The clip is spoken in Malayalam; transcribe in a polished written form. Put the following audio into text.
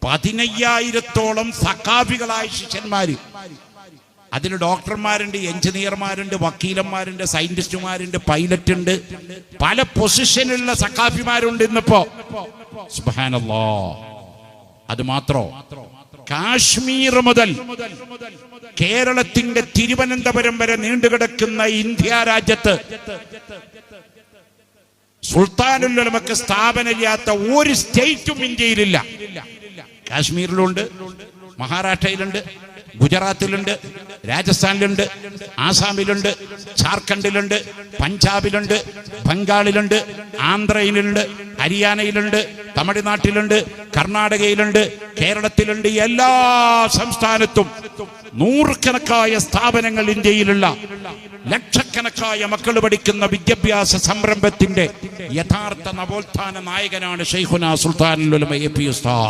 15,000-ഓളം സഖാഫികളായ ശിഷ്യന്മാര്. അതിൽ ഡോക്ടർമാരുണ്ട്, എഞ്ചിനീയർമാരുണ്ട്, വക്കീലന്മാരുണ്ട്, സയന്റിസ്റ്റുമാരുണ്ട്, പൈലറ്റ് ഉണ്ട്, പല പൊസിഷനിലുള്ള സഖാഫിമാരുണ്ട് ഇന്നിപ്പോ. സുബ്ഹാനല്ലാഹ്. അത് മാത്രോ, കാശ്മീർ മുതൽ കേരളത്തിന്റെ തിരുവനന്തപുരം വരെ നീണ്ടുകിടക്കുന്ന ഇന്ത്യ രാജ്യത്ത് സുൽത്താനുൽ ഉലമക്ക് സ്ഥാപനമില്ലാത്ത ഒരു സ്റ്റേറ്റും ഇന്ത്യയിലില്ല. കാശ്മീരിലുണ്ട്, മഹാരാഷ്ട്രയിലുണ്ട്, ഗുജറാത്തിലുണ്ട്, രാജസ്ഥാനിലുണ്ട്, ആസാമിലുണ്ട്, ജാർഖണ്ഡിലുണ്ട്, പഞ്ചാബിലുണ്ട്, ബംഗാളിലുണ്ട്, ആന്ധ്രയിലുണ്ട്, ഹരിയാനയിലുണ്ട്, തമിഴ്നാട്ടിലുണ്ട്, കർണാടകയിലുണ്ട്, കേരളത്തിലുണ്ട്. എല്ലാ സംസ്ഥാനത്തും നൂറുകണക്കായ സ്ഥാപനങ്ങൾ ഇന്ത്യയിലുള്ള ലക്ഷക്കണക്കായ മക്കൾ പഠിക്കുന്ന വിദ്യാഭ്യാസ സംരംഭത്തിന്റെ യഥാർത്ഥ നവോത്ഥാന നായകനാണ് ശൈഖുനാ സുൽത്താനുൽ ഉലമ എ പി ഉസ്താദ്.